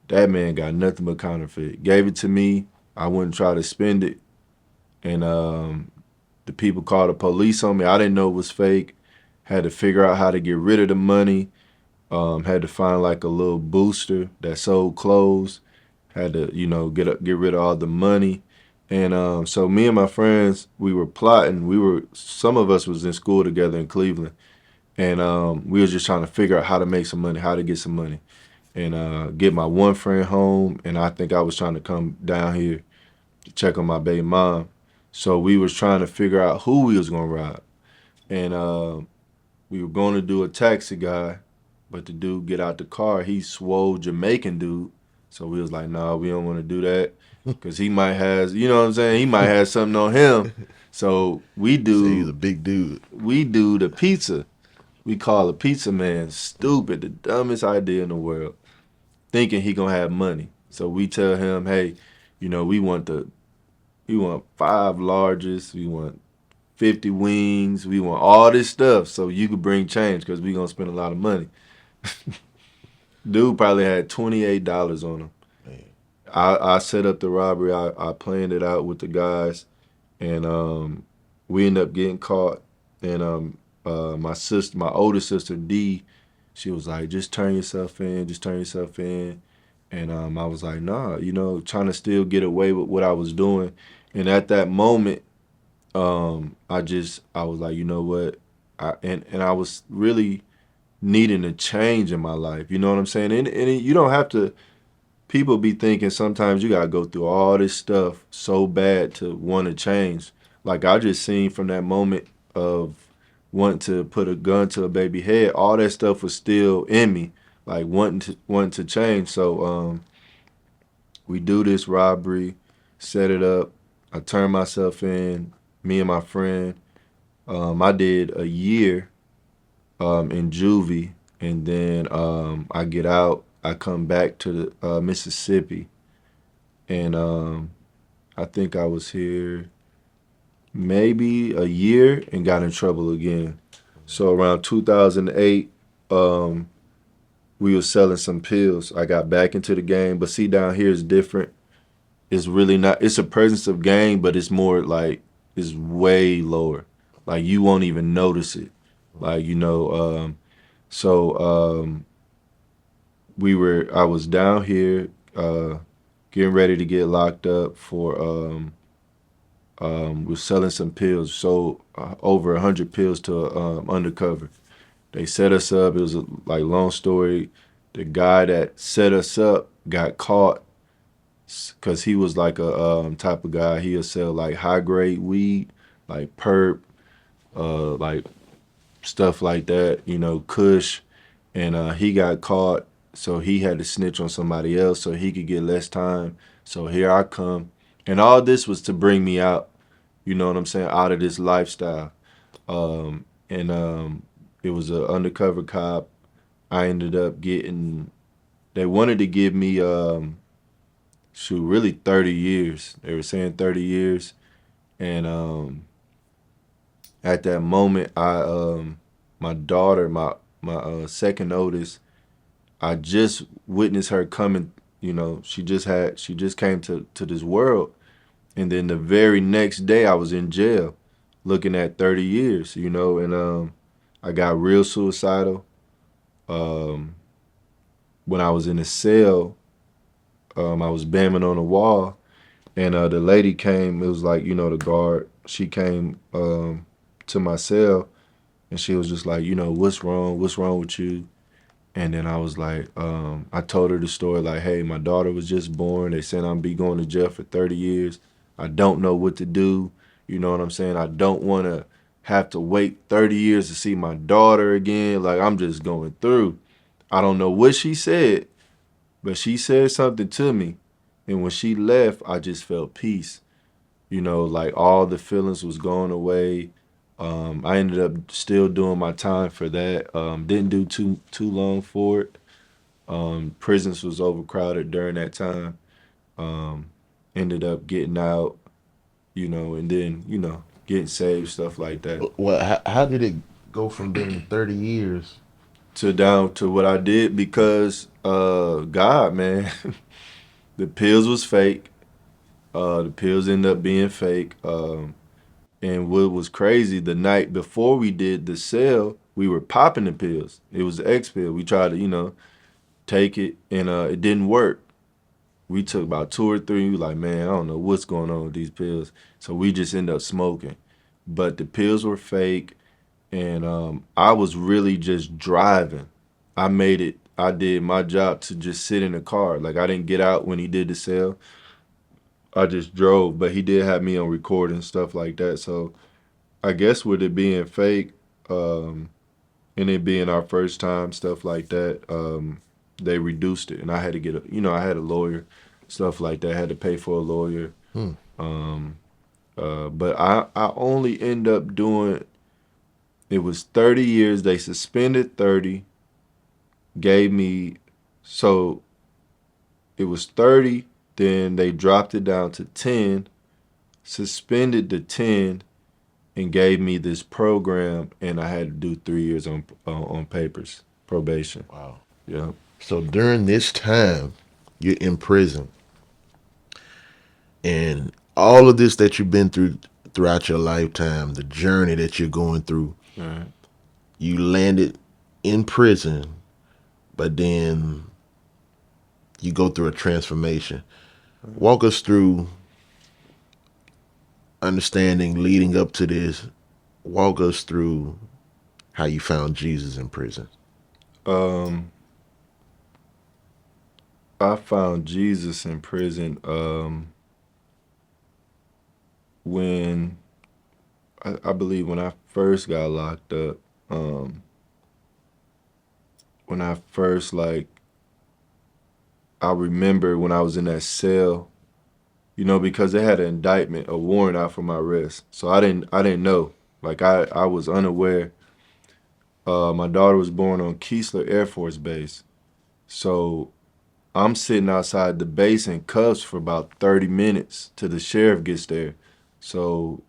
that man got nothing but counterfeit. Gave it to me. I wouldn't try to spend it. And the people called the police on me. I didn't know it was fake. Had to figure out how to get rid of the money. Had to find like a little booster that sold clothes. Had to, get rid of all the money. And so me and my friends, we were plotting. Some of us was in school together in Cleveland, and we was just trying to figure out how to make some money, how to get some money, and get my one friend home. And I think I was trying to come down here to check on my baby mom. So we was trying to figure out who we was gonna rob, and we were going to do a taxi guy, but the dude get out the car. He swole Jamaican dude. So we was like, nah, we don't want to do that because he might has, you know what I'm saying? He might have something on him. So
Say he's a big dude.
we do the pizza. We call the pizza man stupid, the dumbest idea in the world, thinking he gonna have money. So we tell him, hey, we want 5 largest, we want 50 wings, we want all this stuff so you could bring change because we gonna spend a lot of money. Dude probably had $28 on him.
Man.
I set up the robbery. I planned it out with the guys, and we ended up getting caught. And my older sister D, she was like, "Just turn yourself in, just turn yourself in." And I was like, "Nah," trying to still get away with what I was doing. And at that moment, I was like, you know what, and I was really needing a change in my life. You know what I'm saying? And you don't have to. People be thinking sometimes you gotta go through all this stuff so bad to want to change. Like I just seen from that moment of wanting to put a gun to a baby head, all that stuff was still in me, like wanting to change. So we do this robbery, set it up. I turn myself in. Me and my friend. I did a year in juvie, and then I get out. I come back to the, Mississippi, and I think I was here maybe a year and got in trouble again. So around 2008, um, we were selling some pills. I got back into the game, but see down here is different. It's really not. It's a presence of game, but it's more like it's way lower. Like you won't even notice it. Like so we were. I was down here getting ready to get locked up for we're selling some pills. Sold over 100 pills to undercover. They set us up. It was a like long story. The guy that set us up got caught because he was like a type of guy. He'll sell like high grade weed, like perp, like stuff like that. Kush, and he got caught. So he had to snitch on somebody else so he could get less time. So here I come, and all this was to bring me out. You know what I'm saying? Out of this lifestyle. And it was an undercover cop. I ended up getting. They wanted to give me shoot, really 30 years. They were saying 30 years. And at that moment, my daughter, my second oldest, I just witnessed her coming. She just came to this world, and then the very next day, I was in jail, looking at 30 years. And I got real suicidal. Um, when I was in a cell, I was bamming on the wall, and the lady came. It was like the guard. She came to my cell, and she was just like, what's wrong? What's wrong with you? And then I was like, I told her the story, like, hey, my daughter was just born. They said I'm be going to jail for 30 years. I don't know what to do. You know what I'm saying? I don't want to have to wait 30 years to see my daughter again. Like, I'm just going through. I don't know what she said, but she said something to me. And when she left, I just felt peace. Like all the feelings was going away. I ended up still doing my time for that. Didn't do too long for it. Prisons was overcrowded during that time. Um, Ended up getting out, and then getting saved, stuff like that.
Well, how did it go from being 30 years?
To down to what I did because God, man, the pills was fake. The pills ended up being fake. And what was crazy, the night before we did the sale, we were popping the pills. It was the X pill. We tried to, take it, and it didn't work. We took about two or three. We were like, man, I don't know what's going on with these pills. So we just ended up smoking. But the pills were fake, and I was really just driving. I made it. I did my job to just sit in the car. Like I didn't get out when he did the sale. I just drove, but he did have me on record and stuff like that. So I guess with it being fake, um, and it being our first time, stuff like that, they reduced it, and I had to get I had a lawyer, stuff like that. I had to pay for a lawyer,
Hmm.
um, but I only end up doing. It was 30 years. They suspended 30, gave me, so it was 30. Then they dropped it down to 10, suspended the 10, and gave me this program, and I had to do 3 years on papers, probation.
Wow.
Yeah.
So during this time, you're in prison, and all of this that you've been through throughout your lifetime, the journey that you're going through,
All right.
you landed in prison, but then you go through a transformation. Walk us through understanding leading up to this. Walk us through how you found Jesus in prison.
Um, I found Jesus in prison when I believe when I first got locked up. Um, when I first I remember when I was in that cell, because they had an indictment, a warrant out for my arrest. So I didn't know. Like I was unaware. My daughter was born on Keesler Air Force Base. So I'm sitting outside the base in cuffs for about 30 minutes till the sheriff gets there. So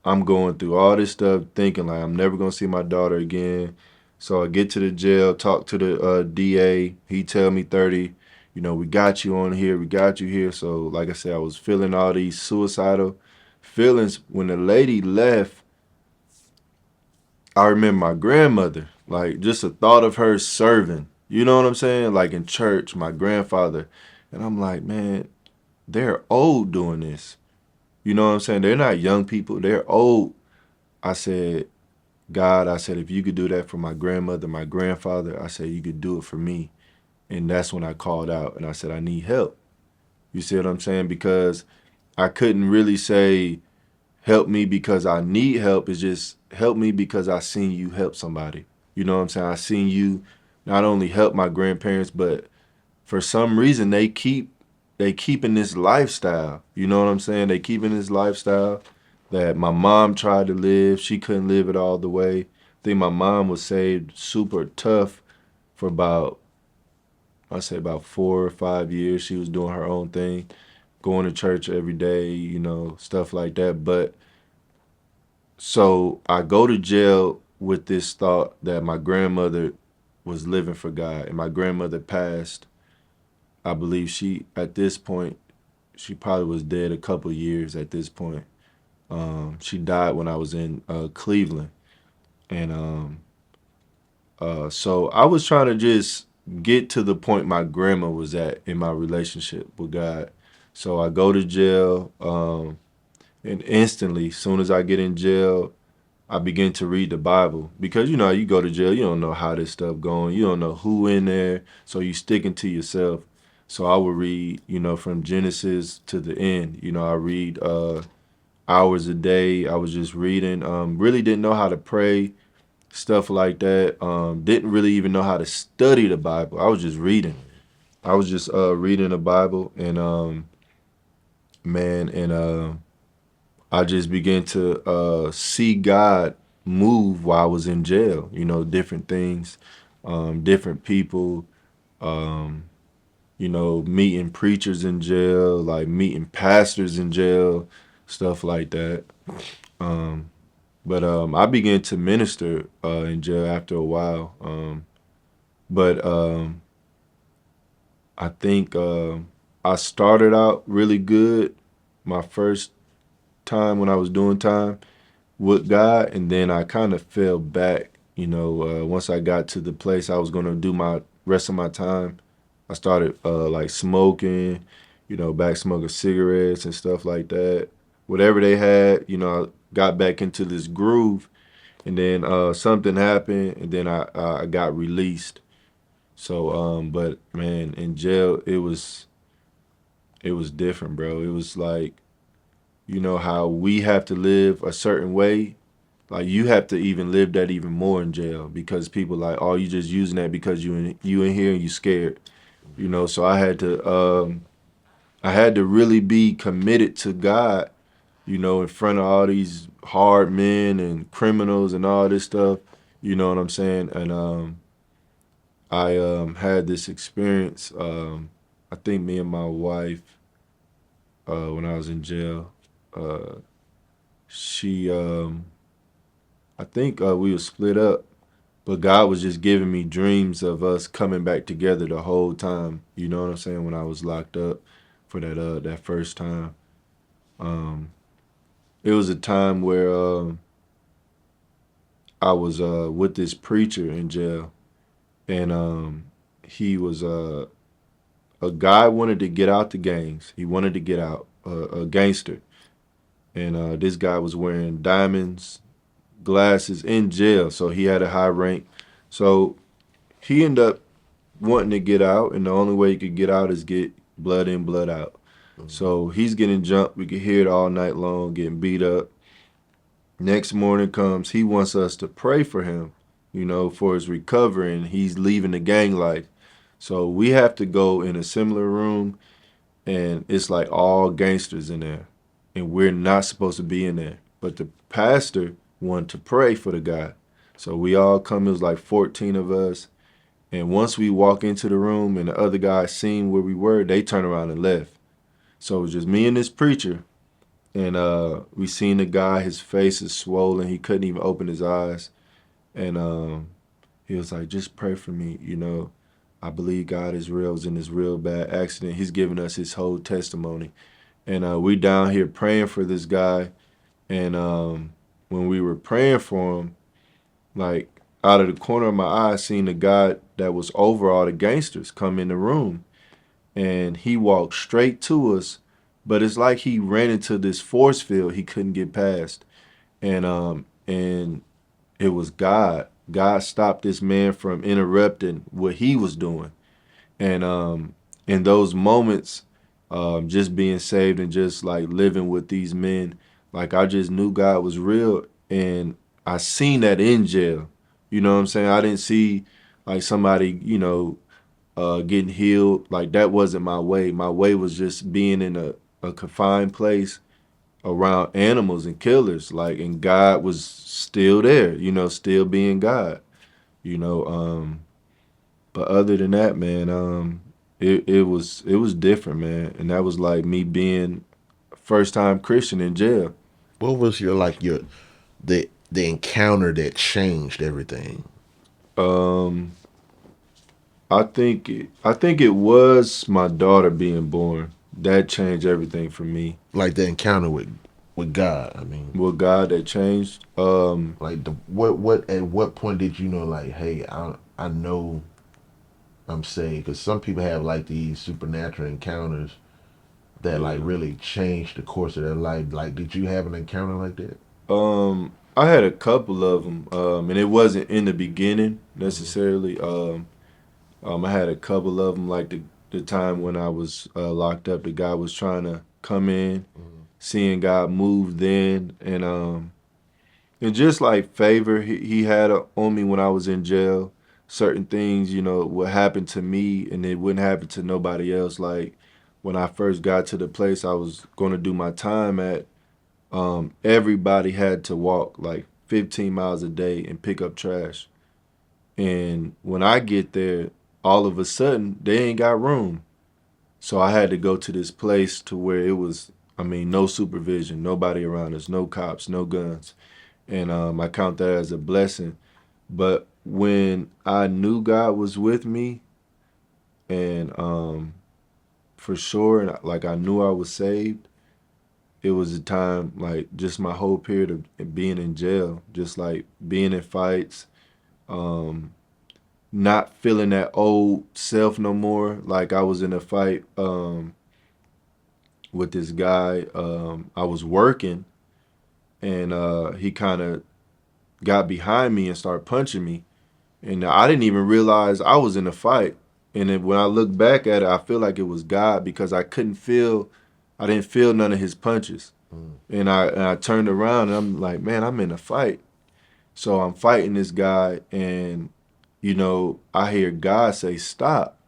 I'm going through all this stuff, thinking like I'm never gonna see my daughter again. So I get to the jail, talk to the DA. He tell me 30. We got you on here, we got you here. So like I said, I was feeling all these suicidal feelings. When the lady left, I remember my grandmother, like just the thought of her serving. You know what I'm saying? Like in church, my grandfather, and I'm like, man, they're old doing this. You know what I'm saying? They're not young people. They're old. I said, God, I said, if you could do that for my grandmother, my grandfather, I said, you could do it for me. And that's when I called out and I said, I need help. You see what I'm saying? Because I couldn't really say, help me because I need help. It's just help me because I seen you help somebody. You know what I'm saying? I seen you not only help my grandparents, but for some reason they keep in this lifestyle. You know what I'm saying? They keep in this lifestyle that my mom tried to live. She couldn't live it all the way. I think my mom was saved super tough for about, I say about 4 or 5 years. She was doing her own thing, going to church every day, stuff like that. But so I go to jail with this thought that my grandmother was living for God, and my grandmother passed. I believe at this point, she probably was dead a couple years at this point. She died when I was in Cleveland, and so I was trying to just get to the point my grandma was at in my relationship with God. So I go to jail, and instantly, soon as I get in jail, I begin to read the Bible because you go to jail, you don't know how this stuff going, you don't know who in there, so you sticking to yourself. So I would read, from Genesis to the end. I read hours a day. I was just reading. Really didn't know how to pray, stuff like that. Didn't really even know how to study the Bible. I was just reading. I was just reading the Bible, and man, and I just began to see God move while I was in jail. Different things, different people. Um, meeting preachers in jail, like meeting pastors in jail, stuff like that. Um, but I began to minister in jail after a while. But I think I started out really good my first time when I was doing time with God, and then I kind of fell back. Once I got to the place I was going to do my rest of my time, I started like smoking, back smoking cigarettes and stuff like that. Whatever they had, I got back into this groove, and then something happened, and then I got released. So, but man, in jail it was different, bro. It was like how we have to live a certain way. Like you have to even live that even more in jail because people like, oh, you just using that because you in here and you scared. So I had to really be committed to God, in front of all these hard men and criminals and all this stuff. You know what I'm saying? And I had this experience. I think me and my wife, when I was in jail, uh, she, I think we were split up, but God was just giving me dreams of us coming back together the whole time. You know what I'm saying? When I was locked up for that first time, um, it was a time where I was with this preacher in jail, and he was a guy wanted to get out the gangs. He wanted to get out, a gangster, and this guy was wearing diamonds, glasses in jail, so he had a high rank. So he ended up wanting to get out, and the only way he could get out is get blood in, blood out. So he's getting jumped. We could hear it all night long, getting beat up. Next morning comes, he wants us to pray for him, for his recovery, and he's leaving the gang life. So we have to go in a similar room, and it's like all gangsters in there, and we're not supposed to be in there. But the pastor, wanted to pray for the guy. So we all come, it was like 14 of us. And once we walk into the room and the other guys seen where we were, they turned around and left. So it was just me and this preacher. And we seen the guy, his face is swollen. He couldn't even open his eyes. And he was like, just pray for me. I believe God is real. I was in this real bad accident. He's giving us his whole testimony. And we down here praying for this guy. And when we were praying for him, like out of the corner of my eye, I seen the guy that was over all the gangsters come in the room. And he walked straight to us. But it's like he ran into this force field he couldn't get past. And it was God. God stopped this man from interrupting what he was doing. And in those moments, just being saved and just like living with these men, like I just knew God was real. And I seen that in jail. You know what I'm saying? I didn't see like somebody, getting healed. Like that wasn't my way. My way was just being in a confined place around animals and killers. Like, and God was still there, still being God, you know. But other than that, man, it was different, man. And that was like me being first time Christian in jail.
What was the encounter that changed everything?
Um, I think it was my daughter being born. That changed everything for me.
Like the encounter with God. I mean,
With God, that changed.
like the what at what point did you know like, hey, I know I'm saved? Because some people have like these supernatural encounters that like
Yeah.
really change the course of their life. Like, did you have an encounter like that?
I had a couple of them, and it wasn't in the beginning
Hmm.
necessarily. I had a couple of them, like the time when I was locked up. The guy was trying to come in,
Hmm.
seeing God move then, and just like favor he had on me when I was in jail. Certain things, would happen to me, and it wouldn't happen to nobody else. Like when I first got to the place I was going to do my time at, everybody had to walk like 15 miles a day and pick up trash. And when I get there, all of a sudden they ain't got room. So I had to go to this place to where it was, I mean, no supervision, nobody around us, no cops, no guns. And I count that as a blessing. But when I knew God was with me, and for sure, and like I knew I was saved, it was a time like just my whole period of being in jail, just like being in fights, um, not feeling that old self no more. Like I was in a fight with this guy. I was working, and he kind of got behind me and started punching me, and I didn't even realize I was in a fight. And then when I look back at it, I feel like it was God because I didn't feel none of his punches.
Mm.
And I turned around and I'm like, man, I'm in a fight. So I'm fighting this guy, and I hear God say stop,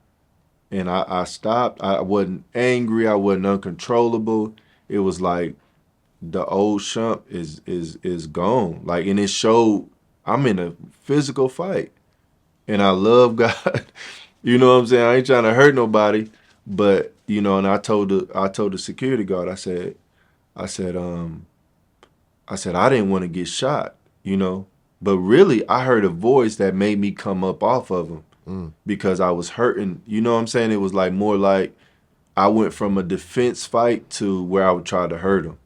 and I stopped. I wasn't angry. I wasn't uncontrollable. It was like the old Shump is gone. Like, and it showed I'm in a physical fight, and I love God. You know what I'm saying? I ain't trying to hurt nobody, but and I told the security guard. I said I didn't want to get shot, but really I heard a voice that made me come up off of him
Mm.
because I was hurting. You know what I'm saying? It was like more like I went from a defense fight to where I would try to hurt him.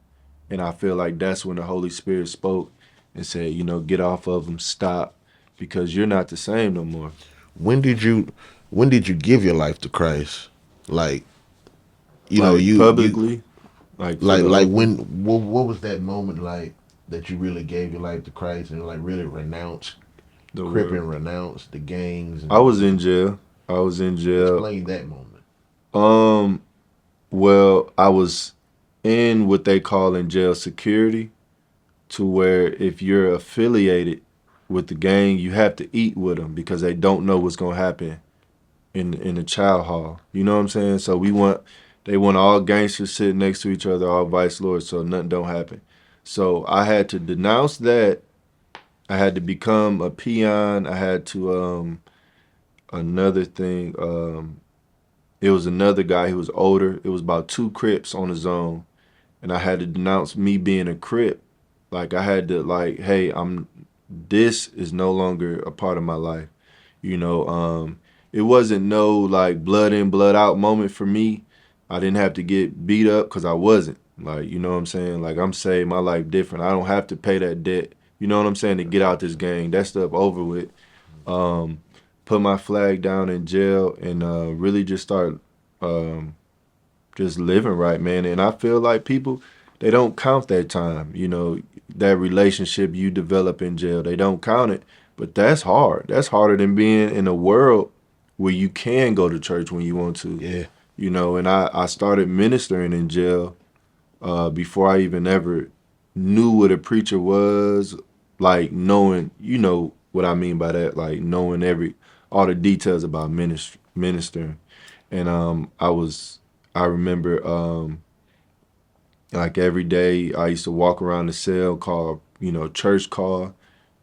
And I feel like that's when the Holy Spirit spoke and said, get off of him, stop, because you're not the same no more.
When did you when did you give your life to Christ? Like,
Like
you
publicly, like for
like
the open,
when what was that moment like that you really gave your life to Christ and like really renounced
the
cripping,
world.
renounced the gangs
I
and
was in jail. I was in jail.
explain that moment.
Um, well, I was in what they call in jail security, to where if you're affiliated with the gang, you have to eat with them because they don't know what's gonna happen in the child hall. You know what I'm saying? So they want all gangsters sitting next to each other, all vice lords, so nothing don't happen. So I had to denounce that I had to become a peon. I had to another thing. It was another guy who was older. It was about two Crips on the zone, and I had to denounce me being a Crip. Like I had to like, hey, I'm this is no longer a part of my life. You know, it wasn't no like blood in, blood out moment for me. I didn't have to get beat up because I wasn't. Like, you know what I'm saying? Like I'm saying my life different. I don't have to pay that debt. You know what I'm saying? To get out this gang. That stuff over with. Um, put my flag down in jail and really just start um, just living right, man. And I feel like people they don't count that time, you know, that relationship you develop in jail. They don't count it, but that's hard. That's harder than being in a world where you can go to church when you want to,
Yeah.
you know. And I started ministering in jail before I even ever knew what a preacher was, like knowing, you know what I mean by that, like knowing every all the details about ministering. And I remember like every day I used to walk around the cell, call, you know, church call,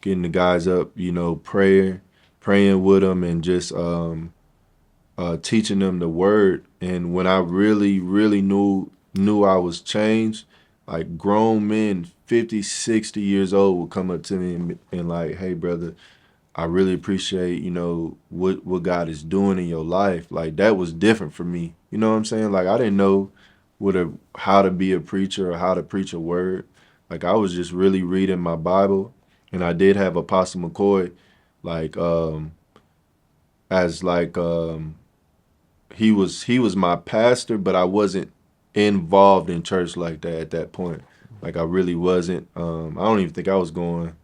getting the guys up, you know, praying with them and just teaching them the word. And when I really knew I was changed, like grown men 50, 60 years old would come up to me and like, hey brother, I really appreciate, you know, what God is doing in your life. Like that was different for me. You know what I'm saying? Like I didn't know how to be a preacher or how to preach a word. Like I was just really reading my Bible, and I did have Apostle McCoy, like as like he was my pastor, but I wasn't involved in church like that at that point. Like I really wasn't. I don't even think I was going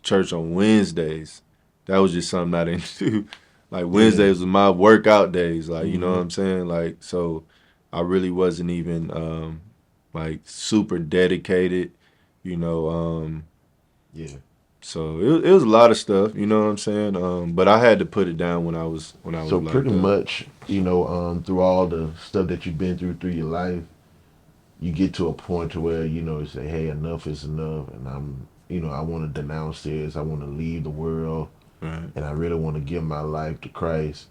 church on Wednesdays. That was just something I didn't do. Like
Yeah.
Wednesdays was my workout days. Like you know what
Hmm.
I'm saying. Like so, I really wasn't even like super dedicated. You know,
Yeah.
so it was a lot of stuff. You know what I'm saying. But I had to put it down when I was
So pretty
locked up.
much, through all the stuff that you've been through your life, you get to a point to where you say, "Hey, enough is enough," and I want to denounce this. I want to leave the world,
Right.
and I really want to give my life to Christ.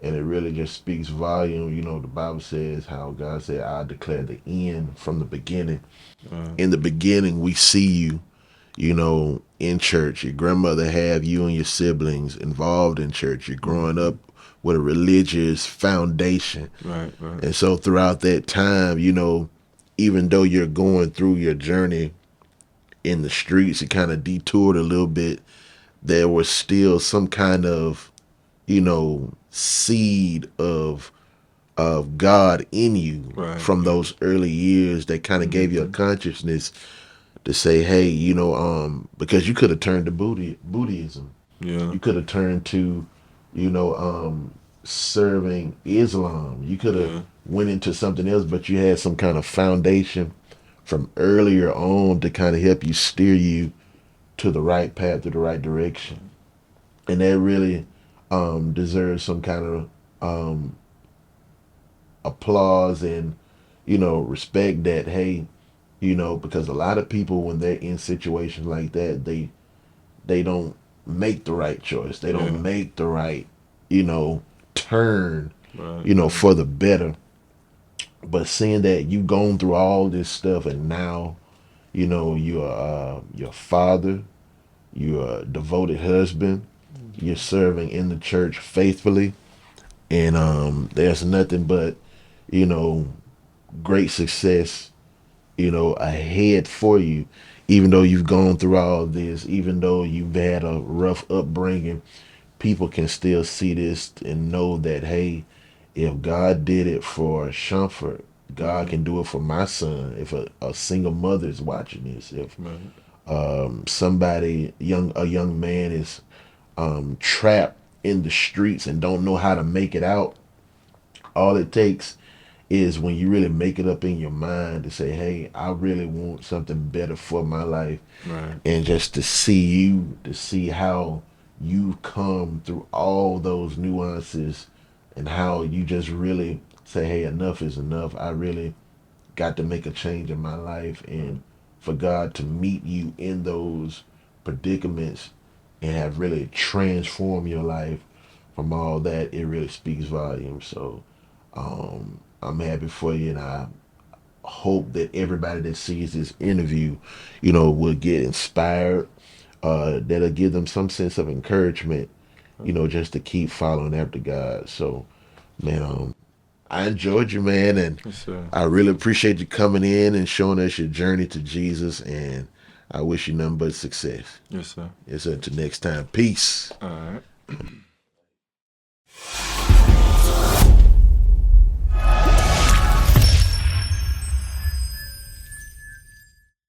And it really just speaks volume. The Bible says how God said, "I declare the end from the beginning."
Right.
In the beginning, we see you, in church. Your grandmother have you and your siblings involved in church. You're growing
Mm-hmm.
up with a religious foundation.
Right. Right.
And so throughout that time, even though you're going through your journey in the streets, it kind of detoured a little bit. There was still some kind of, seed of God in you
Right.
from
Yeah.
those early years that kind of gave you a
Mm-hmm.
consciousness to say, hey, because you could have turned to Buddhism.
Yeah.
You could have turned to, you know, um, serving Islam. You could have
Yeah.
went into something else, but you had some kind of foundation from earlier on to kind of help you steer you to the right path, to the right direction. And that really deserves some kind of applause and, respect that, hey, because a lot of people, when they're in situations like that, they don't make the right choice. They don't
Yeah.
make the right, you know, turn,
Right. Right.
for the better. But seeing that you've gone through all this stuff and now, you're your father, you're a devoted husband, you're serving in the church faithfully, and there's nothing but, you know, great success, ahead for you. Even though you've gone through all this, even though you've had a rough upbringing, people can still see this and know that, hey, if God did it for Shumford, God
Mm-hmm.
can do it for my son. If a single mother is watching this, if
Right.
a young man is trapped in the streets and don't know how to make it out, all it takes is when you really make it up in your mind to say, hey, I really want something better for my life.
Right.
And just to see you, to see how you've come through all those nuances and how you just really say, hey, enough is enough. I really got to make a change in my life. And for God to meet you in those predicaments and have really transformed your life from all that, it really speaks volumes. So I'm happy for you, and I hope that everybody that sees this interview, will get inspired. That'll give them some sense of encouragement, just to keep following after God. So, man, I enjoyed you, man, and
Yes, sir.
I really appreciate you coming in and showing us your journey to Jesus. And I wish you nothing but success.
Yes, sir.
Yes, until next time. Peace.
All right.